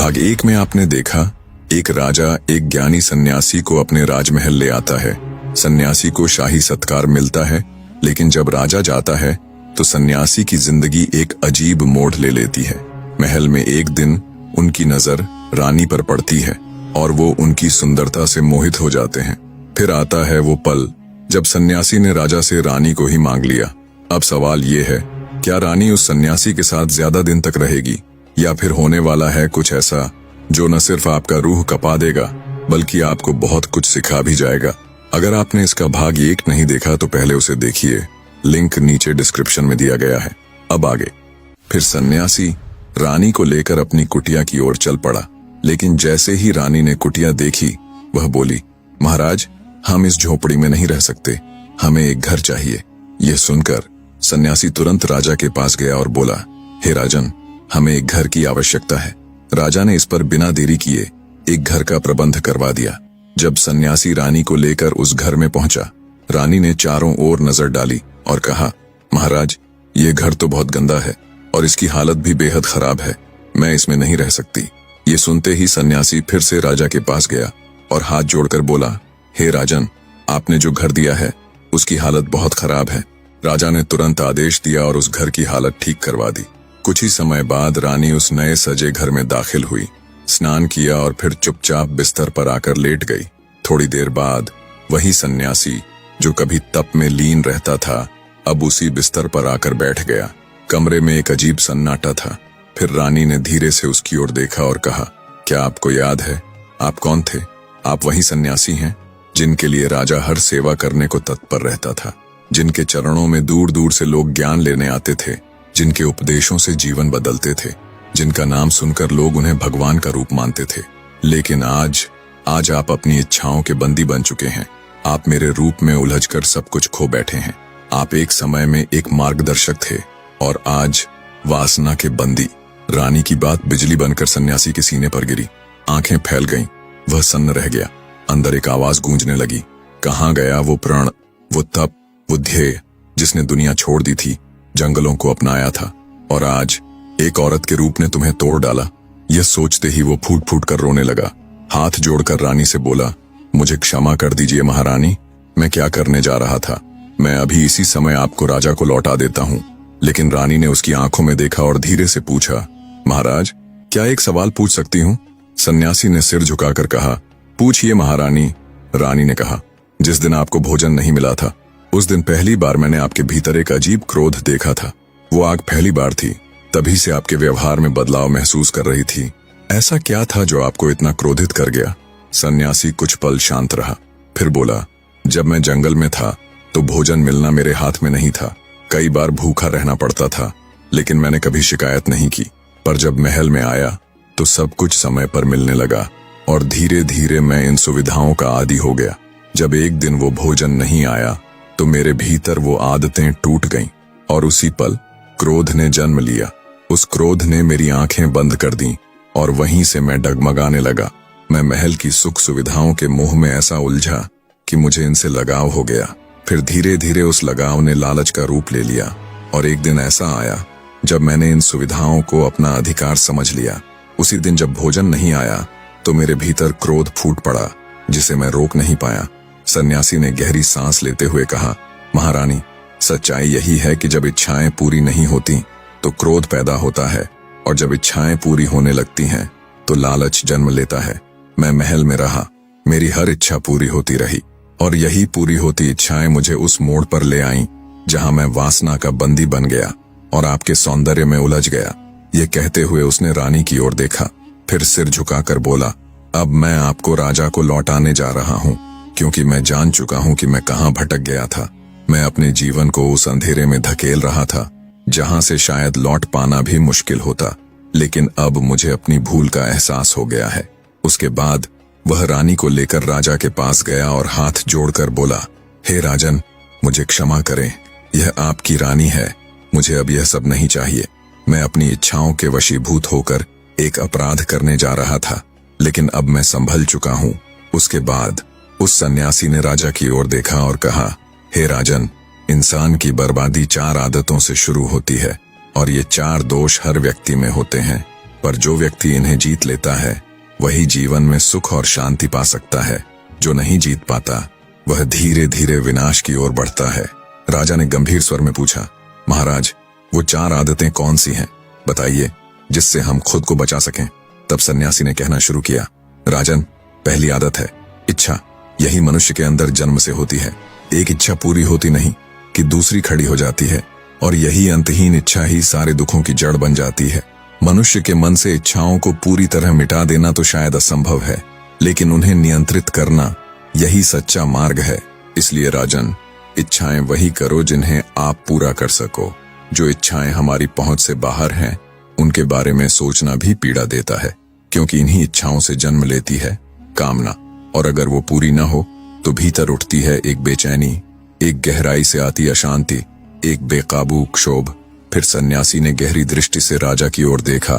भाग 1 में आपने देखा, एक राजा एक ज्ञानी सन्यासी को अपने राजमहल ले आता है। सन्यासी को शाही सत्कार मिलता है, लेकिन जब राजा जाता है तो सन्यासी की जिंदगी एक अजीब मोड़ ले लेती है। महल में एक दिन उनकी नजर रानी पर पड़ती है और वो उनकी सुंदरता से मोहित हो जाते हैं। फिर आता है वो पल जब सन्यासी ने राजा से रानी को ही मांग लिया। अब सवाल ये है, क्या रानी उस सन्यासी के साथ ज्यादा दिन तक रहेगी, या फिर होने वाला है कुछ ऐसा जो न सिर्फ आपका रूह कपा देगा बल्कि आपको बहुत कुछ सिखा भी जाएगा। अगर आपने इसका भाग 1 नहीं देखा तो पहले उसे देखिए, लिंक नीचे डिस्क्रिप्शन में दिया गया है। अब आगे। फिर सन्यासी रानी को लेकर अपनी कुटिया की ओर चल पड़ा, लेकिन जैसे ही रानी ने कुटिया देखी वह बोली, महाराज, हम इस झोपड़ी में नहीं रह सकते, हमें एक घर चाहिए। यह सुनकर सन्यासी तुरंत राजा के पास गया और बोला, हे राजन, हमें एक घर की आवश्यकता है। राजा ने इस पर बिना देरी किए एक घर का प्रबंध करवा दिया। जब सन्यासी रानी को लेकर उस घर में पहुंचा, रानी ने चारों ओर नजर डाली और कहा, महाराज, ये घर तो बहुत गंदा है और इसकी हालत भी बेहद खराब है, मैं इसमें नहीं रह सकती। ये सुनते ही सन्यासी फिर से राजा के पास गया और हाथ जोड़कर बोला, हे राजन, आपने जो घर दिया है उसकी हालत बहुत खराब है। राजा ने तुरंत आदेश दिया और उस घर की हालत ठीक करवा दी। कुछ ही समय बाद रानी उस नए सजे घर में दाखिल हुई, स्नान किया और फिर चुपचाप बिस्तर पर आकर लेट गई। थोड़ी देर बाद वही सन्यासी जो कभी तप में लीन रहता था अब उसी बिस्तर पर आकर बैठ गया। कमरे में एक अजीब सन्नाटा था। फिर रानी ने धीरे से उसकी ओर देखा और कहा, क्या आपको याद है आप कौन थे? आप वही सन्यासी हैं जिनके लिए राजा हर सेवा करने को तत्पर रहता था, जिनके चरणों में दूर दूर से लोग ज्ञान लेने आते थे, जिनके उपदेशों से जीवन बदलते थे, जिनका नाम सुनकर लोग उन्हें भगवान का रूप मानते थे। लेकिन आज आप अपनी इच्छाओं के बंदी बन चुके हैं। आप मेरे रूप में उलझकर सब कुछ खो बैठे हैं। आप एक समय में एक मार्गदर्शक थे और आज वासना के बंदी। रानी की बात बिजली बनकर सन्यासी के सीने पर गिरी। आंखें फैल गईं, वह सन्न रह गया। अंदर एक आवाज गूंजने लगी, कहां गया वो प्रण, वो तप, वो ध्येय जिसने दुनिया छोड़ दी थी, जंगलों को अपनाया था, और आज एक औरत के रूप ने तुम्हें तोड़ डाला। यह सोचते ही वो फूट फूट कर रोने लगा। हाथ जोड़कर रानी से बोला, मुझे क्षमा कर दीजिए महारानी, मैं क्या करने जा रहा था, मैं अभी इसी समय आपको राजा को लौटा देता हूँ। लेकिन रानी ने उसकी आंखों में देखा और धीरे से पूछा, महाराज, क्या एक सवाल पूछ सकती हूँ? सन्यासी ने सिर झुकाकर कहा, पूछिए महारानी। रानी ने कहा, जिस दिन आपको भोजन नहीं मिला था उस दिन पहली बार मैंने आपके भीतर एक अजीब क्रोध देखा था। वो आग पहली बार थी, तभी से आपके व्यवहार में बदलाव महसूस कर रही थी। ऐसा क्या था जो आपको इतना क्रोधित कर गया? सन्यासी कुछ पल शांत रहा, फिर बोला, जब मैं जंगल में था तो भोजन मिलना मेरे हाथ में नहीं था। कई बार भूखा रहना पड़ता था, लेकिन मैंने कभी शिकायत नहीं की। पर जब महल में आया तो सब कुछ समय पर मिलने लगा और धीरे धीरे मैं इन सुविधाओं का आदी हो गया। जब एक दिन वो भोजन नहीं आया तो मेरे भीतर वो आदतें टूट गईं और उसी पल क्रोध ने जन्म लिया। उस क्रोध ने मेरी आंखें बंद कर दी और वहीं से मैं डगमगाने लगा। मैं महल की सुख सुविधाओं के मोह में ऐसा उलझा कि मुझे इनसे लगाव हो गया। फिर धीरे धीरे उस लगाव ने लालच का रूप ले लिया और एक दिन ऐसा आया जब मैंने इन सुविधाओं को अपना अधिकार समझ लिया। उसी दिन जब भोजन नहीं आया तो मेरे भीतर क्रोध फूट पड़ा जिसे मैं रोक नहीं पाया। सन्यासी ने गहरी सांस लेते हुए कहा, महारानी, सच्चाई यही है कि जब इच्छाएं पूरी नहीं होती तो क्रोध पैदा होता है और जब इच्छाएं पूरी होने लगती हैं तो लालच जन्म लेता है। मैं महल में रहा, मेरी हर इच्छा पूरी होती रही और यही पूरी होती इच्छाएं मुझे उस मोड़ पर ले आईं जहां मैं वासना का बंदी बन गया और आपके सौंदर्य में उलझ गया। ये कहते हुए उसने रानी की ओर देखा, फिर सिर झुकाकर बोला, अब मैं आपको राजा को लौटाने जा रहा हूँ, क्योंकि मैं जान चुका हूँ कि मैं कहाँ भटक गया था। मैं अपने जीवन को उस अंधेरे में धकेल रहा था जहां से शायद लौट पाना भी मुश्किल होता, लेकिन अब मुझे अपनी भूल का एहसास हो गया है। उसके बाद वह रानी को लेकर राजा के पास गया और हाथ जोड़कर बोला, हे राजन, मुझे क्षमा करें, यह आपकी रानी है, मुझे अब यह सब नहीं चाहिए। मैं अपनी इच्छाओं के वशीभूत होकर एक अपराध करने जा रहा था, लेकिन अब मैं संभल चुका हूँ। उसके बाद उस सन्यासी ने राजा की ओर देखा और कहा, हे राजन, इंसान की बर्बादी 4 आदतों से शुरू होती है और ये 4 दोष हर व्यक्ति में होते हैं। पर जो व्यक्ति इन्हें जीत लेता है वही जीवन में सुख और शांति पा सकता है। जो नहीं जीत पाता वह धीरे धीरे विनाश की ओर बढ़ता है। राजा ने गंभीर स्वर में पूछा, महाराज, वो 4 आदतें कौन सी हैं? बताइए, जिससे हम खुद को बचा सकें। तब सन्यासी ने कहना शुरू किया, राजन, पहली आदत है इच्छा। यही मनुष्य के अंदर जन्म से होती है। एक इच्छा पूरी होती नहीं कि दूसरी खड़ी हो जाती है, और यही अंतहीन इच्छा ही सारे दुखों की जड़ बन जाती है। मनुष्य के मन से इच्छाओं को पूरी तरह मिटा देना तो शायद असंभव है, लेकिन उन्हें नियंत्रित करना यही सच्चा मार्ग है। इसलिए राजन, इच्छाएं वही करो जिन्हें आप पूरा कर सको। जो इच्छाएं हमारी पहुंच से बाहर हैं, उनके बारे में सोचना भी पीड़ा देता है, क्योंकि इन्हीं इच्छाओं से जन्म लेती है कामना, और अगर वो पूरी ना हो तो भीतर उठती है एक बेचैनी, एक गहराई से आती अशांति, एक बेकाबू क्षोभ। फिर सन्यासी ने गहरी दृष्टि से राजा की ओर देखा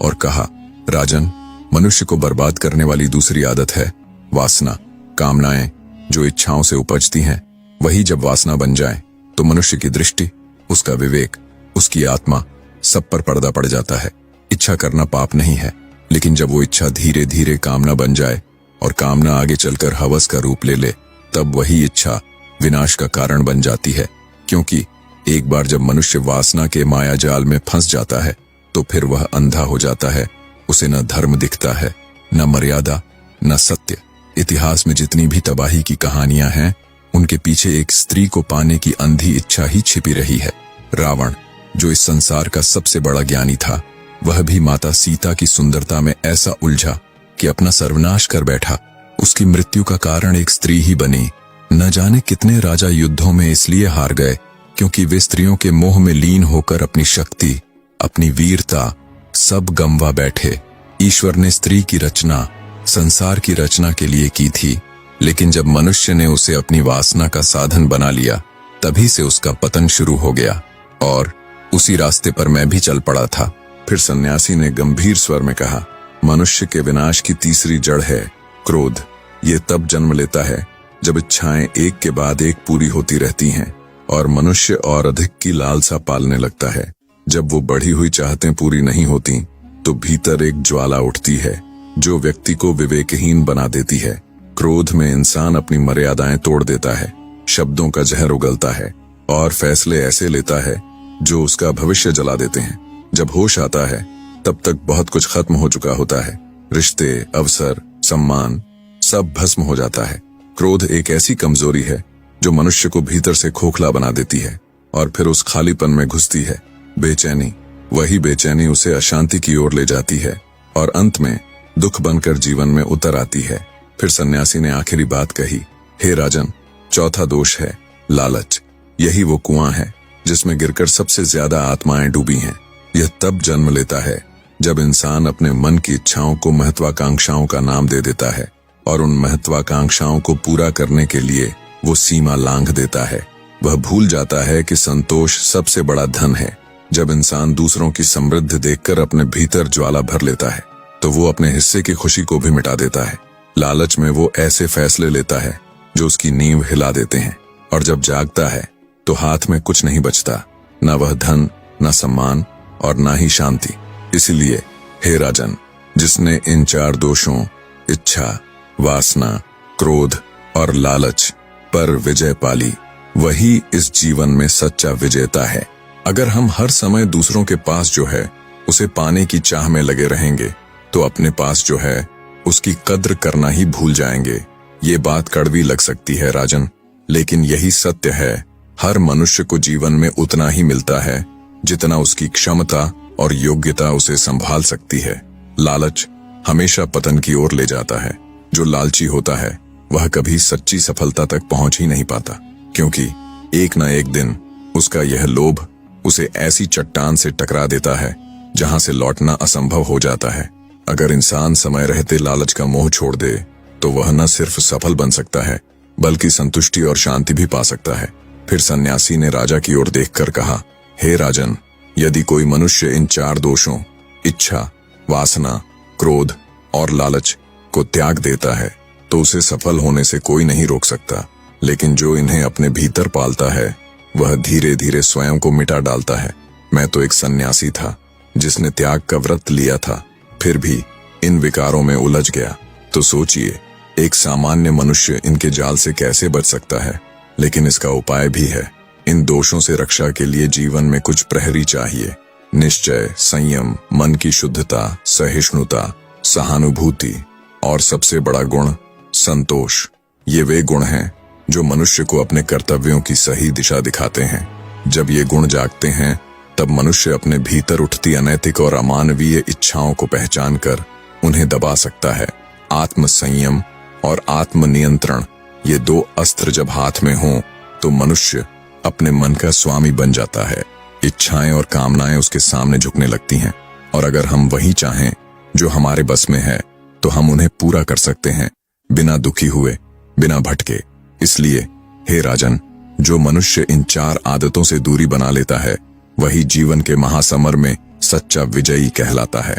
और कहा, राजन, मनुष्य को बर्बाद करने वाली दूसरी आदत है वासना। कामनाएं जो इच्छाओं से उपजती हैं, वही जब वासना बन जाए तो मनुष्य की दृष्टि, उसका विवेक, उसकी आत्मा सब पर पर्दा पड़ जाता है। इच्छा करना पाप नहीं है, लेकिन जब वो इच्छा धीरे धीरे कामना बन जाए और कामना आगे चलकर हवस का रूप ले ले, तब वही इच्छा विनाश का कारण बन जाती है। क्योंकि एक बार जब मनुष्य वासना के माया जाल में फंस जाता है तो फिर वह अंधा हो जाता है। उसे न धर्म दिखता है, न मर्यादा, न सत्य। इतिहास में जितनी भी तबाही की कहानियां हैं, उनके पीछे एक स्त्री को पाने की अंधी इच्छा ही छिपी रही है। रावण, जो इस संसार का सबसे बड़ा ज्ञानी था, वह भी माता सीता की सुंदरता में ऐसा उलझा कि अपना सर्वनाश कर बैठा। उसकी मृत्यु का कारण एक स्त्री ही बनी। न जाने कितने राजा युद्धों में इसलिए हार गए क्योंकि वे स्त्रियों के मोह में लीन होकर अपनी शक्ति, अपनी वीरता सब गंवा बैठे। ईश्वर ने स्त्री की रचना संसार की रचना के लिए की थी, लेकिन जब मनुष्य ने उसे अपनी वासना का साधन बना लिया, तभी से उसका पतन शुरू हो गया, और उसी रास्ते पर मैं भी चल पड़ा था। फिर सन्यासी ने गंभीर स्वर में कहा, मनुष्य के विनाश की तीसरी जड़ है क्रोध। ये तब जन्म लेता है जब इच्छाएं एक के बाद एक पूरी होती रहती हैं और मनुष्य और अधिक की लालसा पालने लगता है। जब वो बढ़ी हुई चाहतें पूरी नहीं होती तो भीतर एक ज्वाला उठती है जो व्यक्ति को विवेकहीन बना देती है। क्रोध में इंसान अपनी मर्यादाएं तोड़ देता है, शब्दों का जहर उगलता है और फैसले ऐसे लेता है जो उसका भविष्य जला देते हैं। जब होश आता है तब तक बहुत कुछ खत्म हो चुका होता है। रिश्ते, अवसर, सम्मान सब भस्म हो जाता है। क्रोध एक ऐसी कमजोरी है जो मनुष्य को भीतर से खोखला बना देती है और फिर उस खालीपन में घुसती है बेचैनी। वही बेचैनी उसे अशांति की ओर ले जाती है और अंत में दुख बनकर जीवन में उतर आती है। फिर सन्यासी ने आखिरी बात कही, हे राजन, चौथा दोष है लालच। यही वो कुआं है जिसमें गिरकर सबसे ज्यादा आत्माएं डूबी हैं। यह तब जन्म लेता है जब इंसान अपने मन की इच्छाओं को महत्वाकांक्षाओं का नाम दे देता है और उन महत्वाकांक्षाओं को पूरा करने के लिए वो सीमा लांघ देता है। वह भूल जाता है कि संतोष सबसे बड़ा धन है। जब इंसान दूसरों की समृद्धि देखकर अपने भीतर ज्वाला भर लेता है तो वो अपने हिस्से की खुशी को भी मिटा देता है। लालच में वो ऐसे फैसले लेता है जो उसकी नींव हिला देते हैं, और जब जागता है तो हाथ में कुछ नहीं बचता, न वह धन, न सम्मान और न ही शांति। इसलिए हे राजन, जिसने इन 4 दोषों इच्छा, वासना, क्रोध और लालच पर विजय पाली, वही इस जीवन में सच्चा विजेता है। अगर हम हर समय दूसरों के पास जो है उसे पाने की चाह में लगे रहेंगे तो अपने पास जो है उसकी कद्र करना ही भूल जाएंगे। ये बात कड़वी लग सकती है राजन, लेकिन यही सत्य है। हर मनुष्य को जीवन में उतना ही मिलता है जितना उसकी क्षमता और योग्यता उसे संभाल सकती है। लालच हमेशा पतन की ओर ले जाता है। जो लालची होता है वह कभी सच्ची सफलता तक पहुंच ही नहीं पाता, क्योंकि एक न एक दिन उसका यह लोभ उसे ऐसी चट्टान से टकरा देता है जहां से लौटना असंभव हो जाता है। अगर इंसान समय रहते लालच का मोह छोड़ दे तो वह न सिर्फ सफल बन सकता है बल्कि संतुष्टि और शांति भी पा सकता है। फिर सन्यासी ने राजा की ओर देखकर कहा, हे राजन, यदि कोई मनुष्य इन 4 दोषों इच्छा, वासना, क्रोध और लालच को त्याग देता है तो उसे सफल होने से कोई नहीं रोक सकता। लेकिन जो इन्हें अपने भीतर पालता है वह धीरे धीरे स्वयं को मिटा डालता है। मैं तो एक सन्यासी था जिसने त्याग का व्रत लिया था, फिर भी इन विकारों में उलझ गया। तो सोचिए, एक सामान्य मनुष्य इनके जाल से कैसे बच सकता है। लेकिन इसका उपाय भी है। इन दोषों से रक्षा के लिए जीवन में कुछ प्रहरी चाहिए। निश्चय, संयम, मन की शुद्धता, सहिष्णुता, सहानुभूति और सबसे बड़ा गुण संतोष। ये वे गुण हैं जो मनुष्य को अपने कर्तव्यों की सही दिशा दिखाते हैं। जब ये गुण जागते हैं तब मनुष्य अपने भीतर उठती अनैतिक और अमानवीय इच्छाओं को पहचान कर उन्हें दबा सकता है। आत्म संयम और आत्मनियंत्रण, ये दो अस्त्र जब हाथ में हों तो मनुष्य अपने मन का स्वामी बन जाता है। इच्छाएं और कामनाएं उसके सामने झुकने लगती हैं, और अगर हम वही चाहें जो हमारे बस में है तो हम उन्हें पूरा कर सकते हैं, बिना दुखी हुए, बिना भटके। इसलिए हे राजन, जो मनुष्य इन 4 आदतों से दूरी बना लेता है वही जीवन के महासमर में सच्चा विजयी कहलाता है।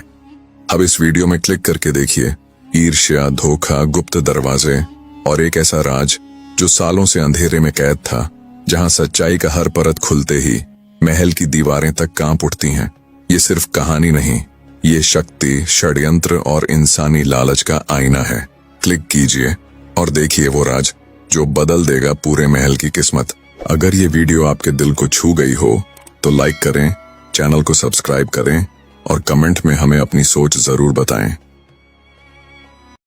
अब इस वीडियो में क्लिक करके देखिए, ईर्ष्या, धोखा, गुप्त दरवाजे और एक ऐसा राज जो सालों से अंधेरे में कैद था, जहां सच्चाई का हर परत खुलते ही महल की दीवारें तक कांप उठती हैं। ये सिर्फ कहानी नहीं, ये शक्ति, षड्यंत्र और इंसानी लालच का आईना है। क्लिक कीजिए और देखिए वो राज जो बदल देगा पूरे महल की किस्मत। अगर ये वीडियो आपके दिल को छू गई हो तो लाइक करें, चैनल को सब्सक्राइब करें और कमेंट में हमें अपनी सोच जरूर बताएं।